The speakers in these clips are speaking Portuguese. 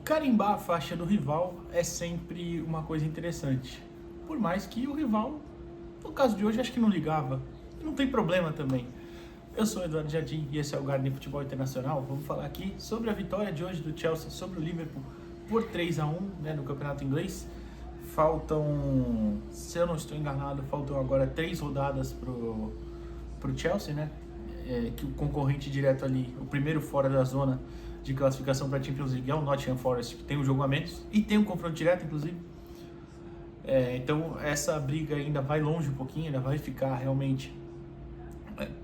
Carimbar a faixa do rival é sempre uma coisa interessante. Por mais que o rival, no caso de hoje, acho que não ligava. Não tem problema também. Eu sou Eduardo Jardim e esse é o Garden Futebol Internacional. Vamos falar aqui sobre a vitória de hoje do Chelsea sobre o Liverpool por 3-1, no campeonato inglês. Faltam, se eu não estou enganado, faltam agora 3 rodadas pro Chelsea, que o concorrente direto ali, o primeiro fora da zona de classificação para a Champions League é o Nottingham Forest, que tem um jogo a menos e tem um confronto direto, inclusive. Então essa briga ainda vai longe um pouquinho, ainda vai ficar realmente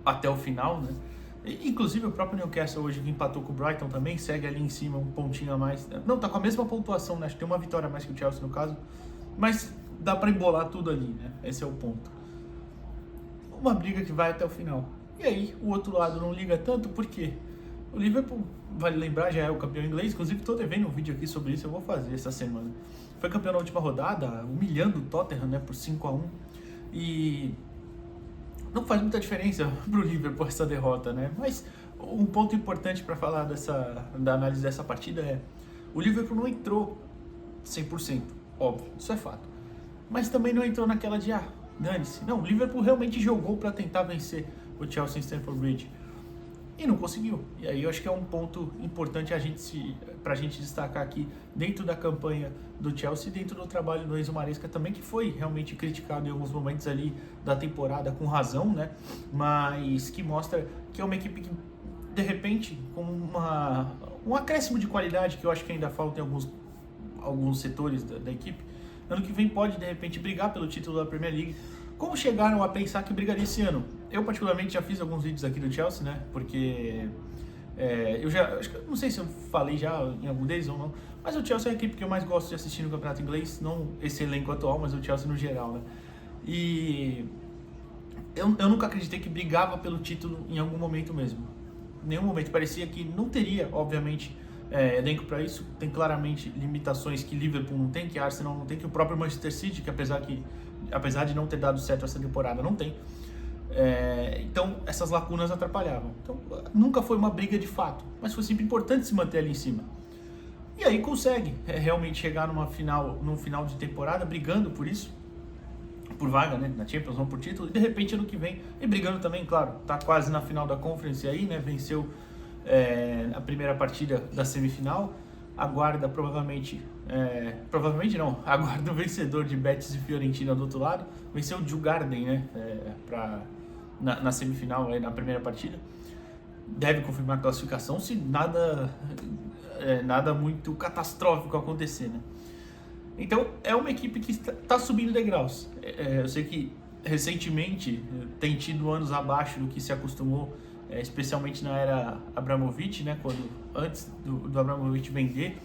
até o final, né? Inclusive o próprio Newcastle hoje que empatou com o Brighton também, segue ali em cima um pontinho a mais. Não, tá com a mesma pontuação, né? Acho que tem uma vitória a mais que o Chelsea no caso, mas dá para embolar tudo ali, né? Esse é o ponto. Uma briga que vai até o final. E aí, o outro lado não liga tanto, por quê? O Liverpool, vale lembrar, já é o campeão inglês, inclusive estou devendo um vídeo aqui sobre isso, eu vou fazer essa semana. Foi campeão na última rodada, humilhando o Tottenham, por 5-1, e não faz muita diferença para o Liverpool essa derrota, né? Mas um ponto importante para falar da análise dessa partida é: o Liverpool não entrou 100%, óbvio, isso é fato. Mas também não entrou naquela de, dane-se. Não, o Liverpool realmente jogou para tentar vencer o Chelsea em Stamford Bridge e não conseguiu. E aí eu acho que é um ponto importante pra gente destacar aqui dentro da campanha do Chelsea, dentro do trabalho do Enzo Maresca também, que foi realmente criticado em alguns momentos ali da temporada com razão, né? Mas que mostra que é uma equipe que, de repente, com um acréscimo de qualidade que eu acho que ainda falta em alguns setores da equipe, ano que vem pode de repente brigar pelo título da Premier League. Como chegaram a pensar que brigaria esse ano? Eu particularmente já fiz alguns vídeos aqui do Chelsea, né? Porque eu já, acho que, não sei se eu falei já em algum deles ou não, mas o Chelsea é a equipe que eu mais gosto de assistir no campeonato inglês, não esse elenco atual, mas o Chelsea no geral, né? E eu nunca acreditei que brigava pelo título em algum momento mesmo. Em nenhum momento. Parecia que não teria, obviamente, elenco para isso. Tem claramente limitações que Liverpool não tem, que Arsenal não tem, que o próprio Manchester City, que apesar de não ter dado certo essa temporada, não tem. Então essas lacunas atrapalhavam. Então nunca foi uma briga de fato, mas foi sempre importante se manter ali em cima. E aí consegue realmente chegar num final de temporada brigando por isso, por vaga, né, na Champions, não por título, e de repente ano que vem, e brigando também, claro, tá quase na final da Conference aí, né, venceu a primeira partida da semifinal, aguarda provavelmente não, aguarda o vencedor de Betis e Fiorentina do outro lado, venceu o Djurgården, né, na semifinal, aí, na primeira partida, deve confirmar a classificação se nada muito catastrófico acontecer, né. Então é uma equipe que está subindo degraus. Eu sei que recentemente tem tido anos abaixo do que se acostumou, especialmente na era Abramovich, né, antes do Abramovich vender.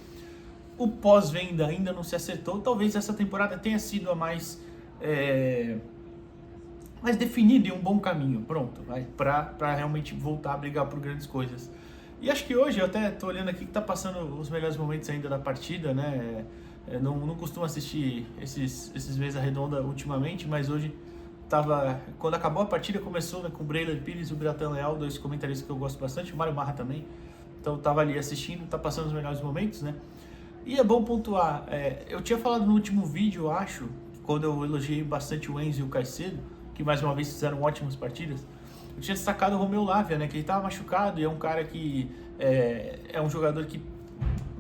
O pós-venda ainda não se acertou. Talvez essa temporada tenha sido a mais definida em um bom caminho, pronto, para realmente voltar a brigar por grandes coisas. E acho que hoje, eu até estou olhando aqui que está passando os melhores momentos ainda da partida, né? Não costumo assistir esses mesa redonda ultimamente, mas hoje quando acabou a partida, começou, né, com o Brayler Pires e o Biratan Leal, dois comentaristas que eu gosto bastante, o Mário Marra também. Então estava ali assistindo, tá passando os melhores momentos, né? E é bom pontuar, eu tinha falado no último vídeo, eu acho, quando eu elogiei bastante o Enzo e o Caicedo, que mais uma vez fizeram ótimas partidas, eu tinha destacado o Romeu Lavia, né, que ele estava machucado e é um cara que é um jogador que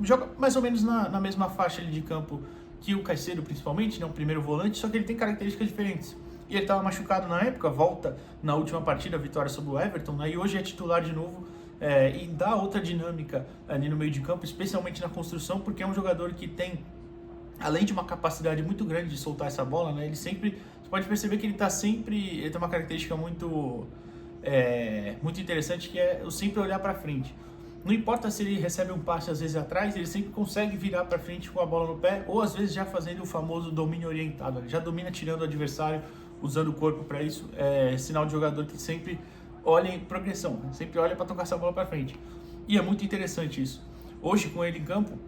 joga mais ou menos na mesma faixa ali de campo que o Caicedo, principalmente, né, um primeiro volante, só que ele tem características diferentes. E ele estava machucado na época, volta na última partida, a vitória sobre o Everton, né, e hoje é titular de novo, e dá outra dinâmica ali no meio de campo, especialmente na construção, porque é um jogador que tem, além de uma capacidade muito grande de soltar essa bola, né, você pode perceber que ele tem uma característica muito interessante, que é sempre olhar para frente. Não importa se ele recebe um passe às vezes atrás, ele sempre consegue virar para frente com a bola no pé, ou às vezes já fazendo o famoso domínio orientado. Ele já domina tirando o adversário, usando o corpo para isso. É sinal de jogador que sempre olha em progressão, né? Sempre olha para tocar essa bola para frente. E é muito interessante isso. Hoje, com ele em campo,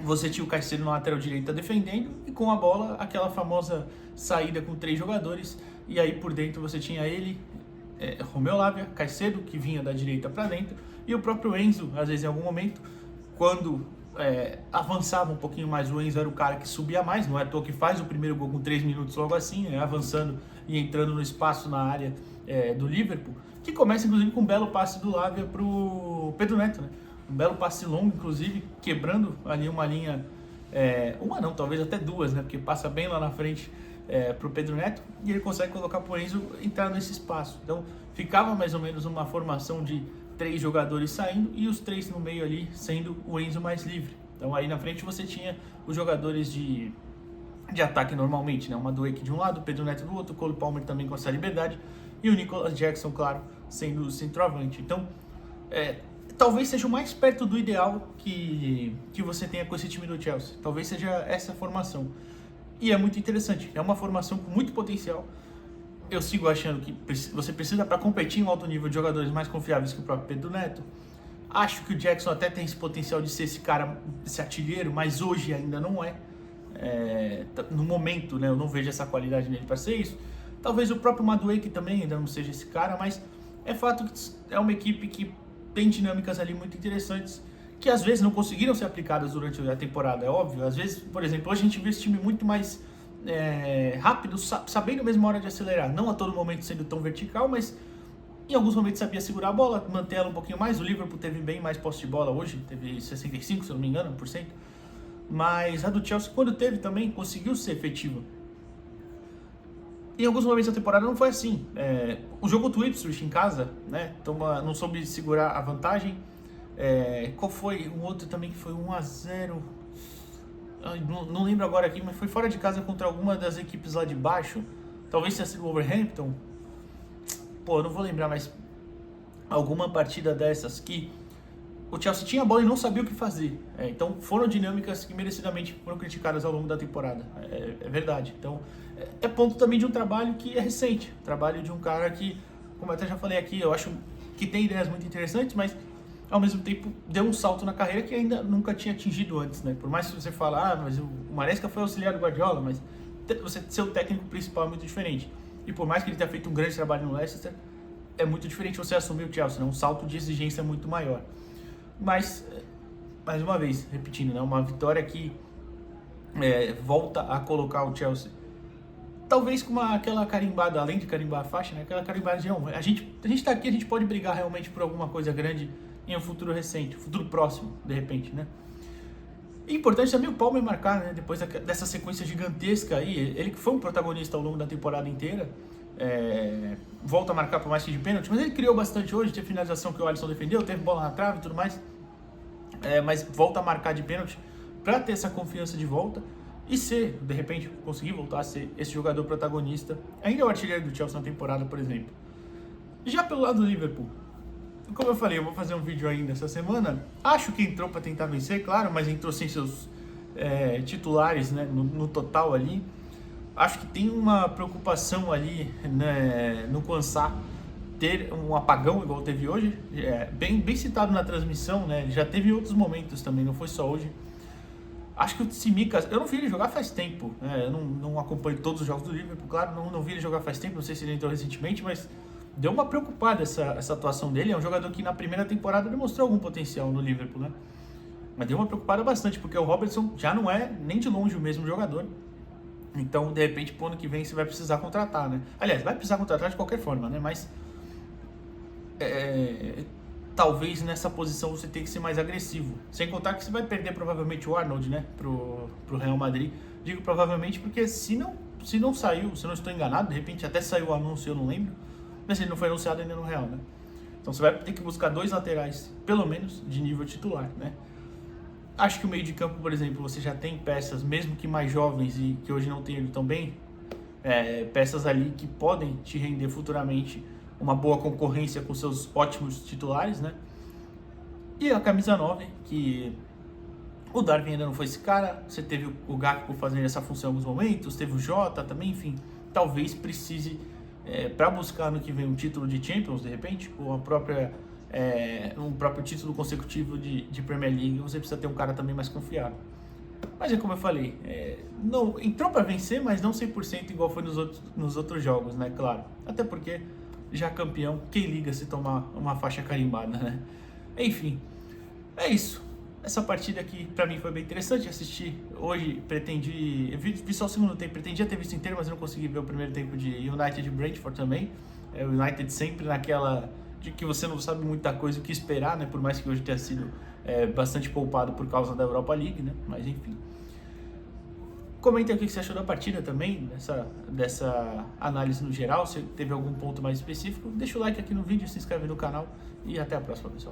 você tinha o Caicedo na lateral direita defendendo e com a bola, aquela famosa saída com 3 jogadores. E aí por dentro você tinha ele, Romeu Lavia, Caicedo, que vinha da direita para dentro, e o próprio Enzo, às vezes em algum momento, quando avançava um pouquinho mais. O Enzo era o cara que subia mais, não é à toa que faz o primeiro gol com 3 minutos logo assim, né, avançando e entrando no espaço na área do Liverpool, que começa inclusive com um belo passe do Lavia para o Pedro Neto, né? Um belo passe longo, inclusive, quebrando ali uma linha, uma não, talvez até duas, né? Porque passa bem lá na frente para o Pedro Neto e ele consegue colocar para o Enzo entrar nesse espaço. Então ficava mais ou menos uma formação de 3 jogadores saindo e os 3 no meio ali sendo o Enzo mais livre. Então aí na frente você tinha os jogadores de ataque normalmente, né? O Madueke de um lado, o Pedro Neto do outro, o Cole Palmer também com essa liberdade e o Nicolas Jackson, claro, sendo o centroavante. Então, talvez seja o mais perto do ideal que você tenha com esse time do Chelsea. Talvez seja essa formação. E é muito interessante, é uma formação com muito potencial. Eu sigo achando que você precisa, para competir em alto nível, de jogadores mais confiáveis que o próprio Pedro Neto. Acho que o Jackson até tem esse potencial de ser esse cara, esse artilheiro, mas hoje ainda não é. No momento, né, eu não vejo essa qualidade nele para ser isso. Talvez o próprio Madueke também ainda não seja esse cara, mas é fato que é uma equipe que tem dinâmicas ali muito interessantes, que às vezes não conseguiram ser aplicadas durante a temporada, é óbvio. Às vezes, por exemplo, hoje a gente vê esse time muito mais rápido, sabendo mesmo a hora de acelerar, não a todo momento sendo tão vertical, mas em alguns momentos sabia segurar a bola, manter ela um pouquinho mais. O Liverpool teve bem mais posse de bola hoje, teve 65%, se eu não me engano, por cento. Mas a do Chelsea, quando teve também, conseguiu ser efetiva. Em alguns momentos da temporada não foi assim. O jogo do Ipswich em casa, né, não soube segurar a vantagem. Qual foi um outro também que foi 1-0? Não lembro agora aqui, mas foi fora de casa contra alguma das equipes lá de baixo. Talvez tenha sido o Wolverhampton. Pô, eu não vou lembrar, mas alguma partida dessas que o Chelsea tinha a bola e não sabia o que fazer. Então foram dinâmicas que merecidamente foram criticadas ao longo da temporada. É verdade. Então é ponto também de um trabalho que é recente. Trabalho de um cara que, como eu até já falei aqui, eu acho que tem ideias muito interessantes, mas ao mesmo tempo deu um salto na carreira que ainda nunca tinha atingido antes, né? Por mais que você fale, mas o Maresca foi auxiliar do Guardiola, mas você ser o técnico principal é muito diferente. E por mais que ele tenha feito um grande trabalho no Leicester, é muito diferente você assumir o Chelsea, né? Um salto de exigência muito maior. Mas, mais uma vez, repetindo, né? Uma vitória que volta a colocar o Chelsea, talvez com aquela carimbada, além de carimbar a faixa, né? Aquela carimbada de a gente tá aqui, a gente pode brigar realmente por alguma coisa grande em um futuro recente, futuro próximo, de repente, né? E importante também o Palmer marcar, né? Depois dessa sequência gigantesca aí, ele que foi um protagonista ao longo da temporada inteira, volta a marcar por mais que de pênalti, mas ele criou bastante hoje, teve finalização que o Alisson defendeu, teve bola na trave e tudo mais, mas volta a marcar de pênalti para ter essa confiança de volta e ser, de repente, conseguir voltar a ser esse jogador protagonista, ainda é o artilheiro do Chelsea na temporada, por exemplo. Já pelo lado do Liverpool, como eu falei, eu vou fazer um vídeo ainda essa semana. Acho que entrou para tentar vencer, claro, mas entrou sem seus titulares, né, no total ali. Acho que tem uma preocupação ali, né, no Quansah ter um apagão igual teve hoje. Bem citado na transmissão, né? Ele já teve em outros momentos também, não foi só hoje. Acho que o Tsimikas, eu não vi ele jogar faz tempo, né? Eu não acompanho todos os jogos do Liverpool, claro, não vi ele jogar faz tempo, não sei se ele entrou recentemente, mas deu uma preocupada essa atuação dele. É um jogador que na primeira temporada demonstrou algum potencial no Liverpool, né? Mas deu uma preocupada bastante, porque o Robertson já não é nem de longe o mesmo jogador. Então, de repente, pro ano que vem você vai precisar contratar, né? Aliás, vai precisar contratar de qualquer forma, né? Mas talvez nessa posição você tenha que ser mais agressivo. Sem contar que você vai perder provavelmente o Arnold, né? Pro Real Madrid. Digo provavelmente porque se não saiu, se eu não estou enganado, de repente até saiu o anúncio, eu não lembro. Mas ele não foi anunciado ainda no Real, né? Então você vai ter que buscar 2 laterais, pelo menos, de nível titular, né? Acho que o meio de campo, por exemplo, você já tem peças, mesmo que mais jovens e que hoje não tem ido tão bem, peças ali que podem te render futuramente uma boa concorrência com seus ótimos titulares, né? E a camisa 9, que o Darwin ainda não foi esse cara, você teve o Gakpo fazendo essa função em alguns momentos, teve o Jota também, enfim, talvez precise, para buscar no que vem um título de Champions, de repente, ou um próprio título consecutivo de Premier League, você precisa ter um cara também mais confiável. Mas como eu falei, não entrou para vencer, mas não 100% igual foi nos outros jogos, né? Claro. Até porque já campeão, quem liga se tomar uma faixa carimbada, né? Enfim, é isso. Essa partida aqui pra mim foi bem interessante, assisti hoje, vi só o segundo tempo, pretendia ter visto inteiro, mas eu não consegui ver o primeiro tempo de United e Brentford também. O United sempre naquela de que você não sabe muita coisa o que esperar, né? Por mais que hoje tenha sido bastante poupado por causa da Europa League, né? Mas enfim. Comenta aí o que você achou da partida também, dessa análise no geral, se teve algum ponto mais específico. Deixa o like aqui no vídeo, se inscreve no canal e até a próxima, pessoal.